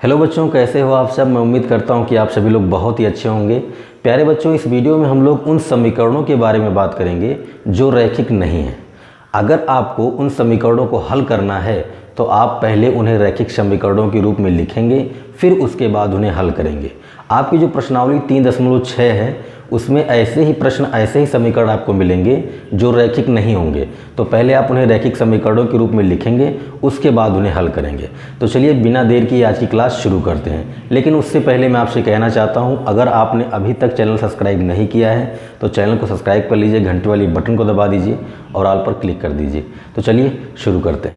Hello बच्चों, कैसे हो आप सब। मैं उम्मीद करता हूं कि आप सभी लोग बहुत ही अच्छे होंगे। प्यारे बच्चों, इस वीडियो में हम लोग उन समीकरणों के बारे में बात करेंगे जो रैखिक नहीं हैं। अगर आपको उन समीकरणों को हल करना है तो आप पहले उन्हें रैखिक समीकरणों के रूप में लिखेंगे, फिर उसके बाद उन्हें हल करेंगे। आपकी जो प्रश्नावली 3.6 है उसमें ऐसे ही प्रश्न, ऐसे ही समीकरण आपको मिलेंगे जो रैखिक नहीं होंगे। तो पहले आप उन्हें रैखिक समीकरणों के रूप में लिखेंगे, उसके बाद उन्हें हल करेंगे। तो चलिए बिना देर की आज की क्लास शुरू करते हैं। लेकिन उससे पहले मैं आपसे कहना चाहता हूं, अगर आपने अभी तक चैनल सब्सक्राइब नहीं किया है तो चैनल को सब्सक्राइब कर लीजिए, घंटे वाली बटन को दबा दीजिए और ऑल पर क्लिक कर दीजिए। तो चलिए शुरू करते हैं।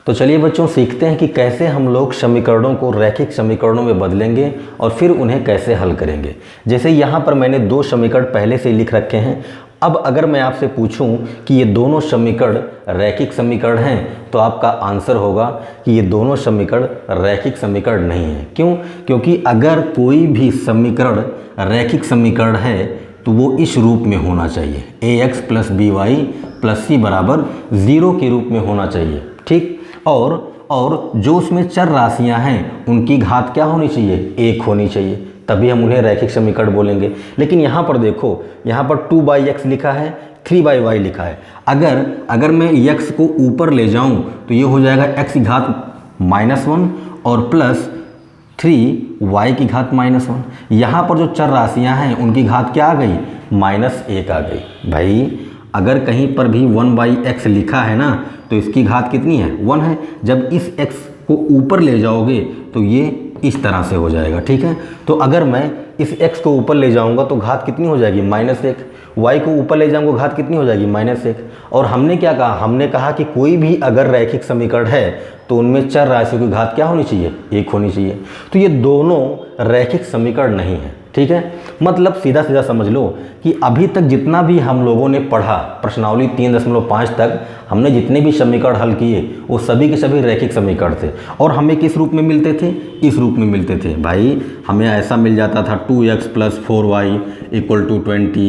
तो चलिए बच्चों, सीखते हैं कि कैसे हम लोग समीकरणों को रैखिक समीकरणों में बदलेंगे और फिर उन्हें कैसे हल करेंगे। जैसे यहाँ पर मैंने दो समीकरण पहले से लिख रखे हैं। अब अगर मैं आपसे पूछूं कि ये दोनों समीकरण रैखिक समीकरण हैं तो आपका आंसर होगा कि ये दोनों समीकरण रैखिक समीकरण नहीं हैं। क्यों? क्योंकि अगर कोई भी समीकरण रैखिक समीकरण है तो वो इस रूप में होना चाहिए, ax + by + c = 0 के रूप में होना चाहिए। ठीक। और जो उसमें चर राशियां हैं उनकी घात क्या होनी चाहिए? 1 होनी चाहिए, तभी हम उन्हें रैखिक समीकरण बोलेंगे। लेकिन यहाँ पर देखो, यहाँ पर 2/x लिखा है, 3/y लिखा है। अगर मैं x को ऊपर ले जाऊँ तो ये हो जाएगा x की घात -1 और प्लस 3y की घात -1। यहाँ पर जो चर राशियाँ हैं उनकी घात क्या आ गई? -1 आ गई। भाई अगर कहीं पर भी 1/x लिखा है ना तो इसकी घात कितनी है? 1 है। जब इस x को ऊपर ले जाओगे तो ये इस तरह से हो जाएगा। ठीक है। तो अगर मैं इस x को ऊपर ले जाऊंगा तो घात कितनी हो जाएगी? -1। y को ऊपर ले जाऊंगा घात कितनी हो जाएगी? -1। और हमने क्या कहा? हमने कहा कि कोई भी अगर रैखिक समीकरण है तो उनमें चर राशियों की घात क्या होनी चाहिए? 1 होनी चाहिए। तो ये दोनों रैखिक समीकरण नहीं है। ठीक है। मतलब सीधा सीधा समझ लो कि अभी तक जितना भी हम लोगों ने पढ़ा, प्रश्नावली 3.5 तक हमने जितने भी समीकरण हल किए वो सभी के सभी रैखिक समीकरण थे। और हमें किस रूप में मिलते थे? इस रूप में मिलते थे। भाई हमें ऐसा मिल जाता था 2x + 4y = 20,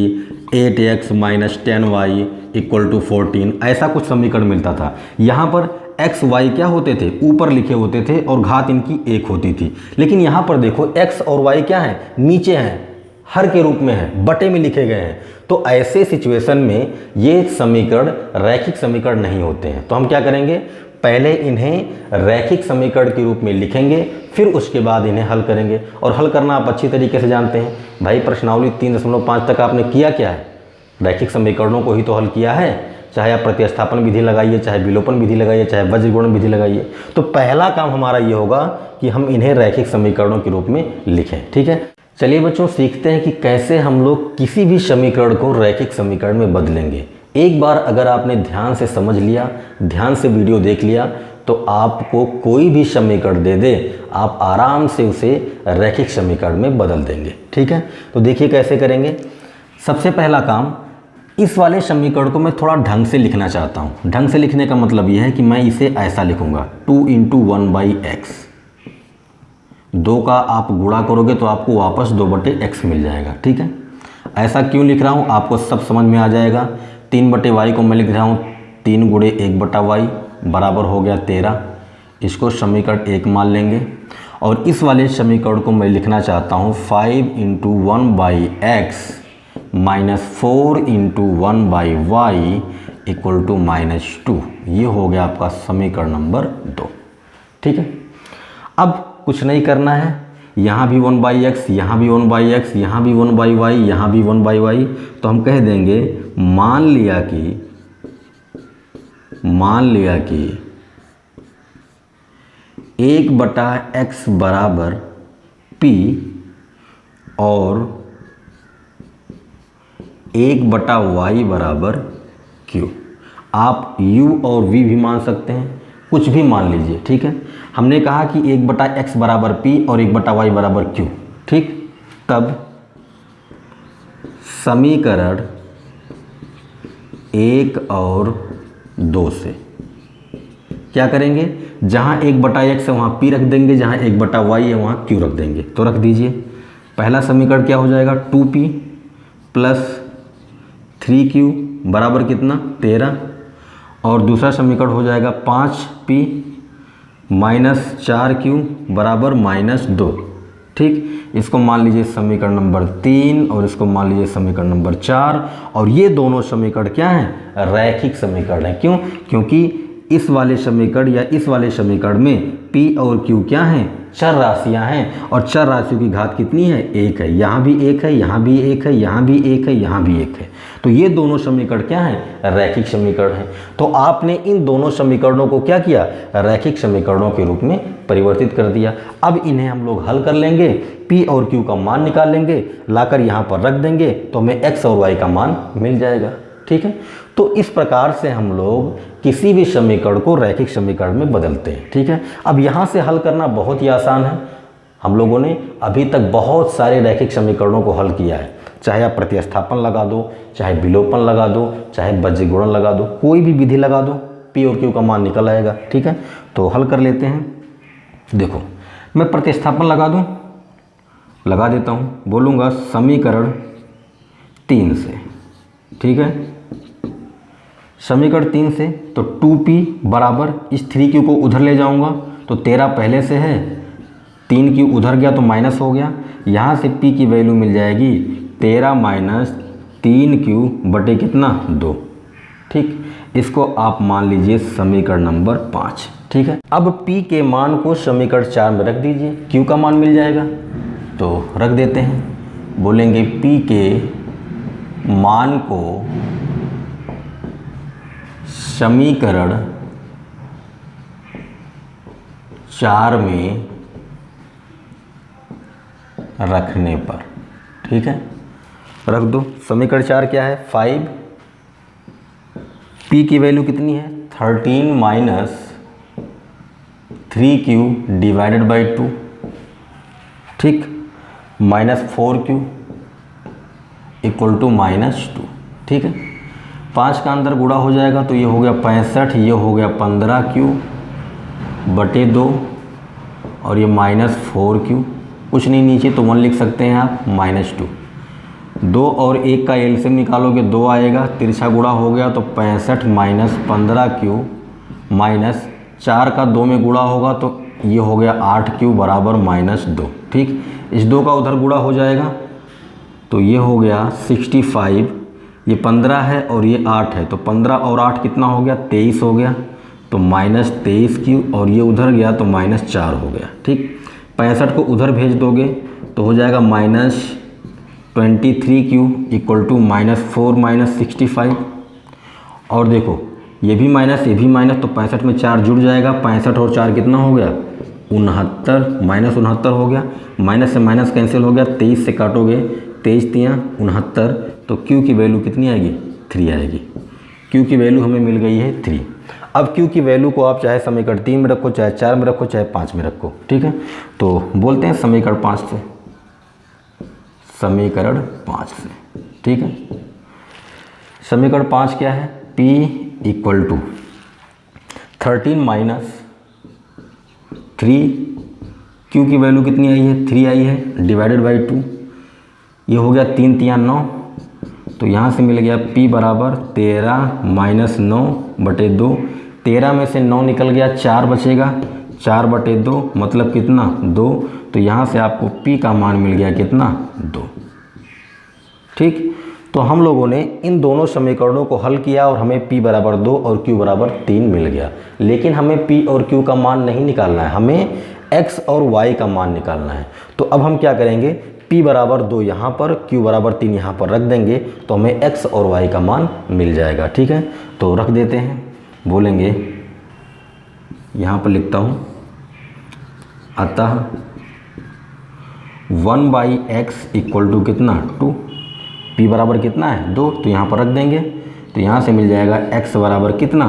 8x - 10y = 14, ऐसा कुछ समीकरण मिलता था। यहाँ पर x y क्या होते थे? ऊपर लिखे होते थे और घात इनकी 1 होती थी। लेकिन यहाँ पर देखो x और y क्या है? नीचे हैं, हर के रूप में है, बटे में लिखे गए हैं। तो ऐसे सिचुएशन में ये समीकरण रैखिक समीकरण नहीं होते हैं। तो हम क्या करेंगे? पहले इन्हें रैखिक समीकरण के रूप में लिखेंगे, फिर उसके बाद इन्हें हल करेंगे। और हल करना आप अच्छी तरीके से जानते हैं। भाई प्रश्नावली 3.5 तक आपने किया क्या है? रैखिक समीकरणों को ही तो हल किया है। चाहे आप प्रतिस्थापन विधि लगाइए, चाहे विलोपन विधि लगाइए, चाहे वज्रगुणन विधि लगाइए। तो पहला काम हमारा ये होगा कि हम इन्हें रैखिक समीकरणों के रूप में लिखें। ठीक है। चलिए बच्चों, सीखते हैं कि कैसे हम लोग किसी भी समीकरण को रैखिक समीकरण में बदलेंगे। एक बार अगर आपने ध्यान से समझ लिया, ध्यान से वीडियो देख लिया, तो आपको कोई भी समीकरण दे दे, आप आराम से उसे रैखिक समीकरण में बदल देंगे। ठीक है। तो देखिए कैसे करेंगे। सबसे पहला काम, इस वाले समीकरण को मैं थोड़ा ढंग से लिखना चाहता हूँ। ढंग से लिखने का मतलब यह है कि मैं इसे ऐसा लिखूंगा, 2 × 1/x। 2 का आप गुणा करोगे तो आपको वापस 2/x मिल जाएगा। ठीक है। ऐसा क्यों लिख रहा हूँ आपको सब समझ में आ जाएगा। 3/y को मैं लिख रहा हूँ 3 × 1/y बराबर हो गया 13। इसको समीकरण 1 मान लेंगे। और इस वाले समीकरण को मैं लिखना चाहता हूँ 5 × 1/x - 4 × 1/y = -2। ये हो गया आपका समीकरण नंबर 2। ठीक है। अब कुछ नहीं करना है, यहाँ भी 1/x, यहाँ भी 1/x, यहाँ भी 1/y, यहाँ भी 1/y। तो हम कह देंगे मान लिया कि 1/x बराबर p और 1/y बराबर q। आप u और v भी मान सकते हैं, कुछ भी मान लीजिए। ठीक है। हमने कहा कि 1/x बराबर p और 1/y बराबर q। ठीक। तब समीकरण 1 और 2 से क्या करेंगे? जहाँ 1/x है वहाँ p रख देंगे, जहाँ 1/y है वहाँ q रख देंगे। तो रख दीजिए। पहला समीकरण क्या हो जाएगा? 2p + 3q बराबर कितना 13, और दूसरा समीकरण हो जाएगा 5p माइनस 4q बराबर -2। ठीक, इसको मान लीजिए समीकरण नंबर 3 और इसको मान लीजिए समीकरण नंबर 4। और ये दोनों समीकरण क्या हैं? रैखिक समीकरण हैं। क्यों? क्योंकि इस वाले समीकरण या इस वाले समीकरण में p और q क्या हैं? चर राशियां हैं, और चर राशियों की घात कितनी है? 1 है। यहाँ भी 1 है, यहाँ भी 1 है, यहाँ भी 1 है, यहाँ भी 1 है। तो ये दोनों समीकरण क्या हैं? रैखिक समीकरण हैं। तो आपने इन दोनों समीकरणों को क्या किया? रैखिक समीकरणों के रूप में परिवर्तित कर दिया। अब इन्हें हम लोग हल कर लेंगे, p और q का मान निकाल लेंगे, लाकर यहाँ पर रख देंगे तो हमें x और y का मान मिल जाएगा। ठीक है, तो इस प्रकार से हम लोग किसी भी समीकरण को रैखिक समीकरण में बदलते हैं। ठीक है, अब यहाँ से हल करना बहुत ही आसान है। हम लोगों ने अभी तक बहुत सारे रैखिक समीकरणों को हल किया है, चाहे आप प्रतिस्थापन लगा दो, चाहे विलोपन लगा दो, चाहे बज्य गुणन लगा दो, कोई भी विधि लगा दो, p और q का मान निकल आएगा। ठीक है, तो हल कर लेते हैं। देखो, मैं प्रतिस्थापन लगा देता हूँ, बोलूँगा समीकरण 3 से। ठीक है, समीकरण 3 से तो 2p बराबर इस 3q को उधर ले जाऊंगा तो 13 पहले से है, 3q उधर गया तो माइनस हो गया, यहाँ से p की वैल्यू मिल जाएगी 13 माइनस 3q बटे कितना 2। ठीक, इसको आप मान लीजिए समीकरण नंबर 5। ठीक है, अब p के मान को समीकरण 4 में रख दीजिए, q का मान मिल जाएगा, तो रख देते हैं। बोलेंगे p के मान को समीकरण 4 में रखने पर। ठीक है, रख दो। समीकरण 4 क्या है? 5, p की वैल्यू कितनी है? 13 माइनस 3q डिवाइडेड बाई 2। ठीक, माइनस 4q इक्वल टू -2। ठीक है, 5 का अंदर गुणा हो जाएगा तो ये हो गया 65, ये हो गया 15q बटे 2, और ये -4q, कुछ नहीं नीचे तो 1 लिख सकते हैं आप, -2। 2 और 1 का एलसीएम निकालोगे 2 आएगा, तिरछा गुणा हो गया तो 65 माइनस 15q माइनस 4 का 2 में गुणा होगा तो ये हो गया 8q बराबर -2। ठीक, इस 2 का उधर गुणा हो जाएगा तो ये हो गया 65, ये 15 है और ये 8 है, तो 15 और 8 कितना हो गया? 23 हो गया, तो -23q, और ये उधर गया तो -4 हो गया। ठीक, 65 को उधर भेज दोगे तो हो जाएगा -23q इक्वल टू -4 माइनस 65। और देखो, ये भी माइनस, ये भी माइनस, तो 65 में 4 जुड़ जाएगा, 65 और 4 कितना हो गया? 69, -69 हो गया, माइनस से माइनस कैंसिल हो गया, 23 से काटोगे 23 तियाँ 69, तो q की वैल्यू कितनी आएगी? 3 आएगी। q की वैल्यू हमें मिल गई है 3। अब q की वैल्यू को आप चाहे समीकरण 3 में रखो, चाहे 4 में रखो, चाहे 5 में रखो। ठीक है, तो बोलते हैं समीकरण 5 से। समीकरण 5 से, ठीक है, समीकरण 5 क्या है? p equal to 13 minus 3, q की वैल्यू कितनी आई है? 3 आई है, डिवाइडेड बाई 2, ये हो गया 3 तियाँ 9, तो यहाँ से मिल गया p बराबर 13 माइनस 9 बटे 2। 13 में से 9 निकल गया, 4 बचेगा, 4 बटे 2 मतलब कितना? 2, तो यहाँ से आपको p का मान मिल गया कितना? 2। ठीक, तो हम लोगों ने इन दोनों समीकरणों को हल किया और हमें p बराबर 2 और q बराबर 3 मिल गया। लेकिन हमें p और q का मान नहीं निकालना है, हमें x और y का मान निकालना है। तो अब हम क्या करेंगे? p बराबर 2 यहाँ पर, q बराबर 3 यहाँ पर रख देंगे तो हमें x और y का मान मिल जाएगा। ठीक है, तो रख देते हैं। बोलेंगे, यहाँ पर लिखता हूँ, अतः 1/x इक्वल टू कितना? 2। p बराबर कितना है? 2, तो यहाँ पर रख देंगे, तो यहाँ से मिल जाएगा x बराबर कितना?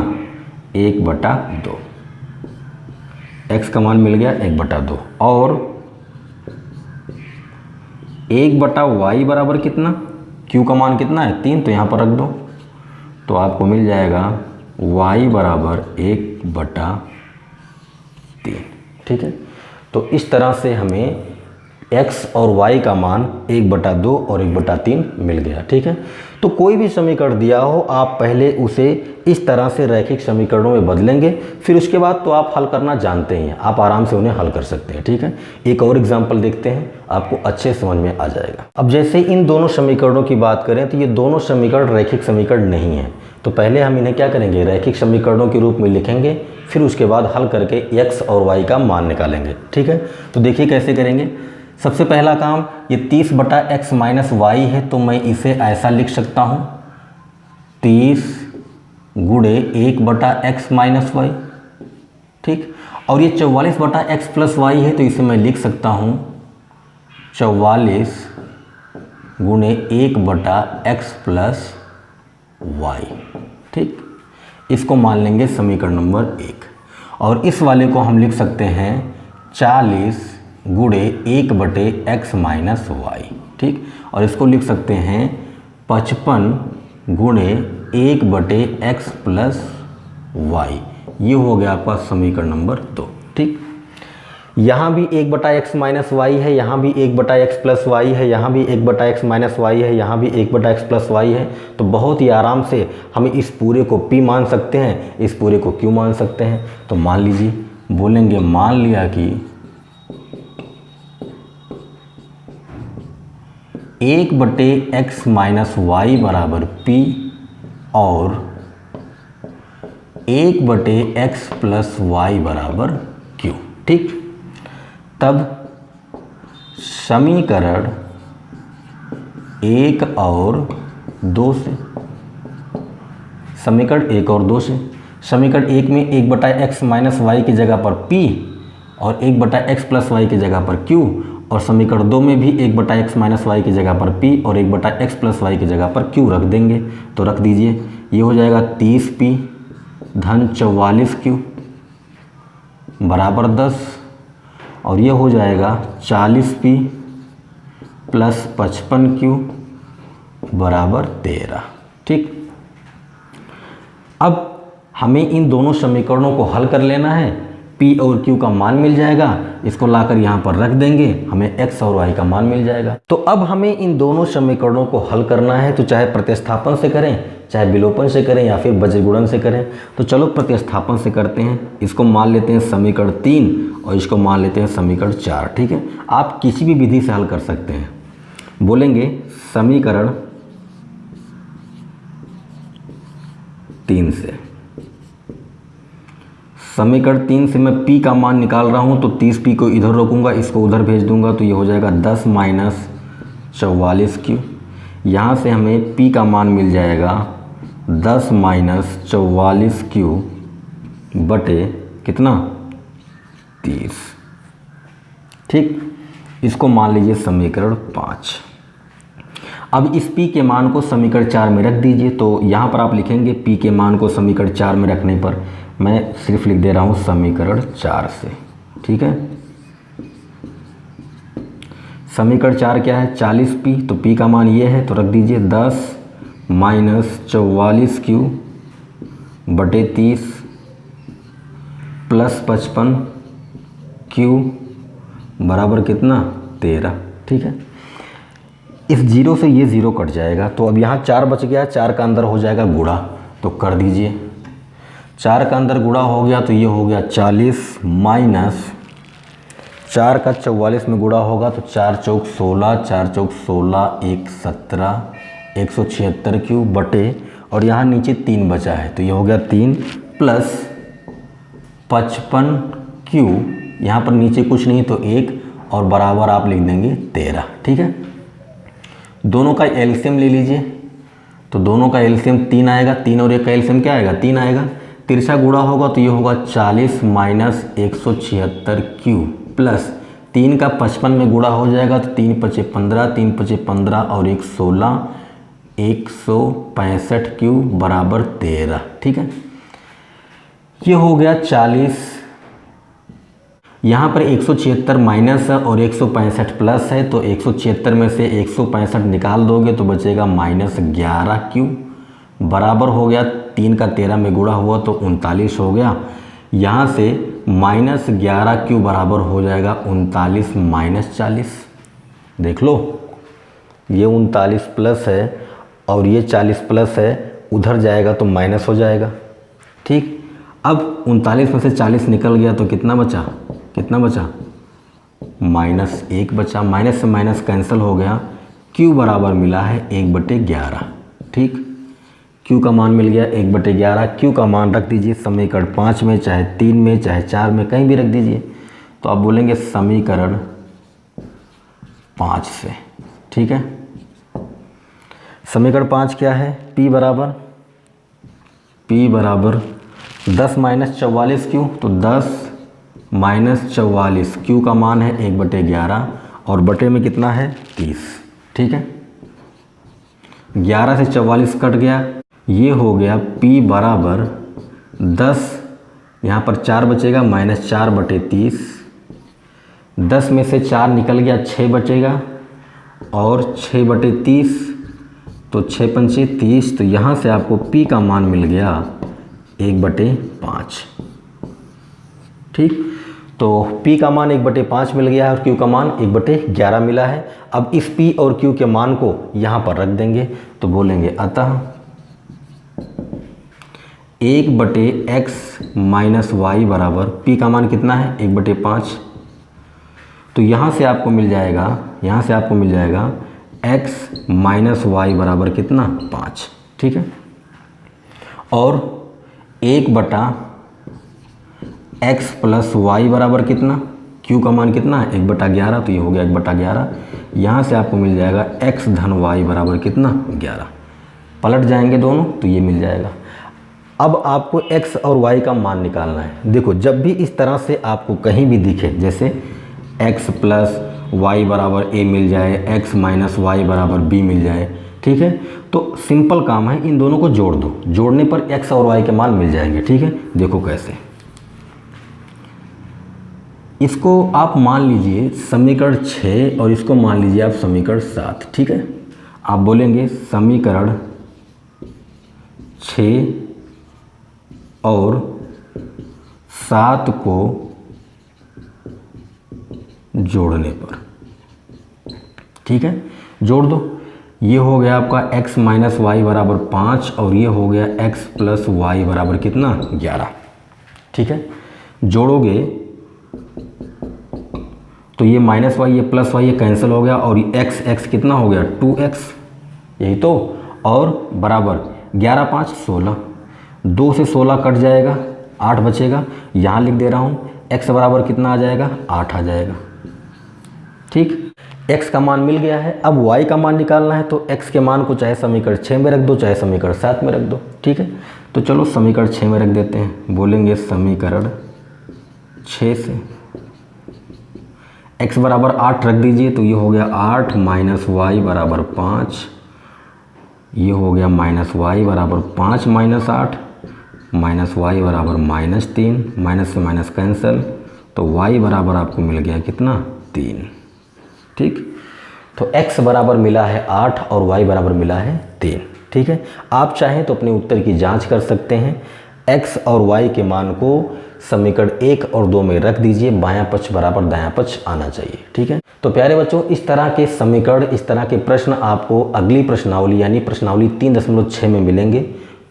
1/2। x का मान मिल गया 1/2, और 1/y बराबर कितना? q का मान कितना है? 3, तो यहाँ पर रख दो, तो आपको मिल जाएगा y बराबर 1/3। ठीक है, तो इस तरह से हमें x और y का मान 1/2 और 1/3 मिल गया। ठीक है, तो कोई भी समीकरण दिया हो आप पहले उसे इस तरह से रैखिक समीकरणों में बदलेंगे, फिर उसके बाद तो आप हल करना जानते ही हैं, आप आराम से उन्हें हल कर सकते हैं। ठीक है, एक और एग्जाम्पल देखते हैं, आपको अच्छे समझ में आ जाएगा। अब जैसे इन दोनों समीकरणों की बात करें तो ये दोनों समीकरण रैखिक समीकरण नहीं है, तो पहले हम इन्हें क्या करेंगे, रैखिक समीकरणों के रूप में लिखेंगे, फिर उसके बाद हल करके x और y का मान निकालेंगे। ठीक है, तो देखिए कैसे करेंगे। सबसे पहला काम, ये 30/x माइनस वाई है, तो मैं इसे ऐसा लिख सकता हूँ 30 गुणे 1/x माइनस वाई। ठीक, और ये 44/x प्लस वाई है, तो इसे मैं लिख सकता हूँ 44 गुणे 1/x प्लस वाई। ठीक, इसको मान लेंगे समीकरण नंबर 1, और इस वाले को हम लिख सकते हैं 40 गुणे 1/x माइनस वाई। ठीक, और इसको लिख सकते हैं 55 गुणे 1/x प्लस वाई। ये हो गया आपका समीकरण नंबर 2। ठीक, यहाँ भी 1/x माइनस वाई है, यहाँ भी 1/x प्लस वाई है, यहाँ भी 1/x माइनस वाई है, यहाँ भी 1/x प्लस वाई है। तो बहुत ही आराम से हम इस पूरे को p मान सकते हैं, इस पूरे को q मान सकते हैं। तो मान लीजिए, बोलेंगे मान लिया कि 1/x माइनस वाई बराबर p और 1/x प्लस वाई बराबर q। ठीक, तब समीकरण 1 और 2 से, समीकरण 1 और 2 से, समीकरण 1 में 1/x माइनस वाई की जगह पर p और 1/x प्लस वाई की जगह पर q, और समीकरण 2 में भी 1/x माइनस वाई की जगह पर p और 1/x प्लस वाई की जगह पर q रख देंगे। तो रख दीजिए, ये हो जाएगा 30p धन 44q बराबर 10, और ये हो जाएगा 40p प्लस 55q बराबर 13। ठीक, अब हमें इन दोनों समीकरणों को हल कर लेना है। p और q का मान मिल जाएगा, इसको लाकर यहाँ पर रख देंगे, हमें x और y का मान मिल जाएगा। तो अब हमें इन दोनों समीकरणों को हल करना है, तो चाहे प्रतिस्थापन से करें, चाहे विलोपन से करें, या फिर बज्रगुणन से करें। तो चलो प्रतिस्थापन से करते हैं। इसको मान लेते हैं समीकरण 3 और इसको मान लेते हैं समीकरण 4। ठीक है, आप किसी भी विधि से हल कर सकते हैं। बोलेंगे समीकरण 3 से, समीकरण 3 से मैं p का मान निकाल रहा हूँ, तो 30p को इधर रोकूंगा, इसको उधर भेज दूंगा, तो ये हो जाएगा 10 माइनस 44q। यहाँ से हमें p का मान मिल जाएगा 10 माइनस 44q बटे कितना 30। ठीक, इसको मान लीजिए समीकरण 5। अब इस p के मान को समीकरण 4 में रख दीजिए। तो यहाँ पर आप लिखेंगे p के मान को समीकरण 4 में रखने पर, मैं सिर्फ लिख दे रहा हूँ समीकरण 4 से। ठीक है, समीकरण 4 क्या है 40p, तो p का मान ये है, तो रख दीजिए 10 माइनस 44q बटे 30 प्लस 55q बराबर कितना 13। ठीक है, इस 0 से ये 0 कट जाएगा, तो अब यहाँ 4 बच गया, 4 का अंदर हो जाएगा गुणा, तो कर दीजिए। 4 का अंदर गुणा हो गया, तो ये हो गया 40 माइनस 4 का 44 में गुणा होगा, तो 4 चौक 16, 4 चौक 16, 1 17, 176q बटे, और यहाँ नीचे 3 बचा है, तो ये हो गया 3 प्लस 55q, यहाँ पर नीचे कुछ नहीं तो 1, और बराबर आप लिख देंगे 13। ठीक है, दोनों का एलसीएम ले लीजिए, तो दोनों का एलसीएम 3 आएगा, 3 और 1 का एलसीएम क्या आएगा 3 आएगा, तिरछा गुणा होगा, तो ये होगा 40 माइनस 176q प्लस 3 का 55 में गुणा हो जाएगा, तो 3 पचे 15, 3 पचे 15 और 1 16, 165q बराबर 13। ठीक है, ये हो गया 40, यहाँ पर 176 माइनस है और 165 प्लस है, तो 176 में से 165 निकाल दोगे तो बचेगा माइनस 11q बराबर हो गया 3 का 13 में गुणा हुआ, तो 39 हो गया। यहाँ से माइनस 11q बराबर हो जाएगा 39 माइनस 40। देख लो, ये 39 प्लस है और ये 40 प्लस है, उधर जाएगा तो माइनस हो जाएगा। ठीक, अब 39 में से 40 निकल गया तो कितना बचा, -1 बचा। माइनस से माइनस कैंसिल हो गया, Q बराबर मिला है 1/11। ठीक, Q का मान मिल गया 1/11। Q का मान रख दीजिए समीकरण 5 में, चाहे 3 में, चाहे 4 में, कहीं भी रख दीजिए। तो आप बोलेंगे समीकरण 5 से। ठीक है, समीकरण 5 क्या है, P बराबर 10 - 44 Q, तो 10 - 44 Q का मान है 1/11 और बटे में कितना है 30। ठीक है, 11 से 44 कट गया, ये हो गया P बराबर 10, यहाँ पर 4 बचेगा, -4/30। 10 में से 4 निकल गया, 6 बचेगा और 6/30, तो 6 पंचे 30। तो यहाँ से आपको P का मान मिल गया 1/5। ठीक, तो P का मान 1/5 मिल गया है और Q का मान 1/11 मिला है। अब इस P और Q के मान को यहाँ पर रख देंगे, तो बोलेंगे अतः 1/x - y बराबर, P का मान कितना है 1/5, तो यहाँ से आपको मिल जाएगा x - y बराबर कितना 5। ठीक है, और 1/x + y बराबर कितना, Q का मान कितना है 1/11, तो ये हो गया 1/11। यहाँ से आपको मिल जाएगा x - y बराबर कितना 11। पलट जाएंगे दोनों तो ये मिल जाएगा। अब आपको x और y का मान निकालना है। देखो, जब भी इस तरह से आपको कहीं भी दिखे, जैसे x + y बराबर a मिल जाए, x - y बराबर b मिल जाए, ठीक है, तो सिंपल काम है, इन दोनों को जोड़ दो। जोड़ने पर x और y के मान मिल जाएंगे। ठीक है, देखो कैसे, इसको आप मान लीजिए समीकरण 6 और इसको मान लीजिए आप समीकरण 7। ठीक है, आप बोलेंगे समीकरण 6 और 7 को जोड़ने पर, ठीक है, जोड़ दो। ये हो गया आपका x - y बराबर 5 और ये हो गया x + y बराबर कितना 11। ठीक है, जोड़ोगे तो ये -y, ये +y, ये कैंसिल हो गया और ये x कितना हो गया 2x, यही तो, और बराबर 11 5 16, 2 से 16 कट जाएगा, 8 बचेगा। यहाँ लिख दे रहा हूँ x बराबर कितना आ जाएगा 8 आ जाएगा। ठीक, x का मान मिल गया है। अब y का मान निकालना है, तो x के मान को चाहे समीकरण 6 में रख दो, चाहे समीकरण 7 में रख दो। ठीक है, तो चलो समीकरण 6 में रख देते हैं। बोलेंगे समीकरण 6 से x बराबर 8 रख दीजिए, तो ये हो गया 8 - y बराबर 5, ये हो गया -y बराबर 5 - 8, -y बराबर -3, माइनस से माइनस कैंसिल, तो y बराबर आपको मिल गया कितना 3। ठीक, तो x बराबर मिला है 8 और y बराबर मिला है 3। ठीक है, आप चाहें तो अपने उत्तर की जांच कर सकते हैं। x और y के मान को समीकरण 1 और 2 में रख दीजिए, बायां पक्ष बराबर दायां पक्ष आना चाहिए। ठीक है, तो प्यारे बच्चों, इस तरह के समीकरण, इस तरह के प्रश्न आपको अगली प्रश्नावली यानी प्रश्नावली 3.6 में मिलेंगे।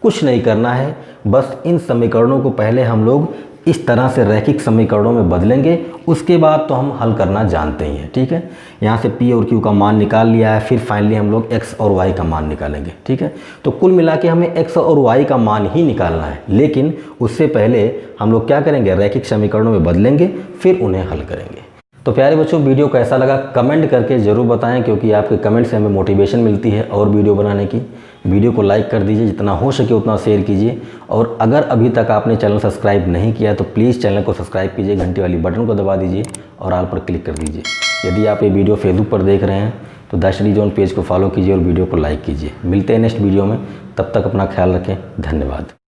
कुछ नहीं करना है, बस इन समीकरणों को पहले हम लोग इस तरह से रैखिक समीकरणों में बदलेंगे, उसके बाद तो हम हल करना जानते ही हैं। ठीक है, यहाँ से P और Q का मान निकाल लिया है, फिर फाइनली हम लोग x और y का मान निकालेंगे। ठीक है, तो कुल मिला के हमें x और y का मान ही निकालना है, लेकिन उससे पहले हम लोग क्या करेंगे, रैखिक समीकरणों में बदलेंगे, फिर उन्हें हल करेंगे। तो प्यारे बच्चों, वीडियो कैसा लगा कमेंट करके ज़रूर बताएं, क्योंकि आपके कमेंट से हमें मोटिवेशन मिलती है और वीडियो बनाने की। वीडियो को लाइक कर दीजिए, जितना हो सके उतना शेयर कीजिए, और अगर अभी तक आपने चैनल सब्सक्राइब नहीं किया तो प्लीज़ चैनल को सब्सक्राइब कीजिए, घंटी वाली बटन को दबा दीजिए और ऑल पर क्लिक कर दीजिए। यदि आप ये वीडियो फेसबुक पर देख रहे हैं तो द स्टडी जोन पेज को फॉलो कीजिए और वीडियो को लाइक कीजिए। मिलते हैं नेक्स्ट वीडियो में, तब तक अपना ख्याल रखें। धन्यवाद।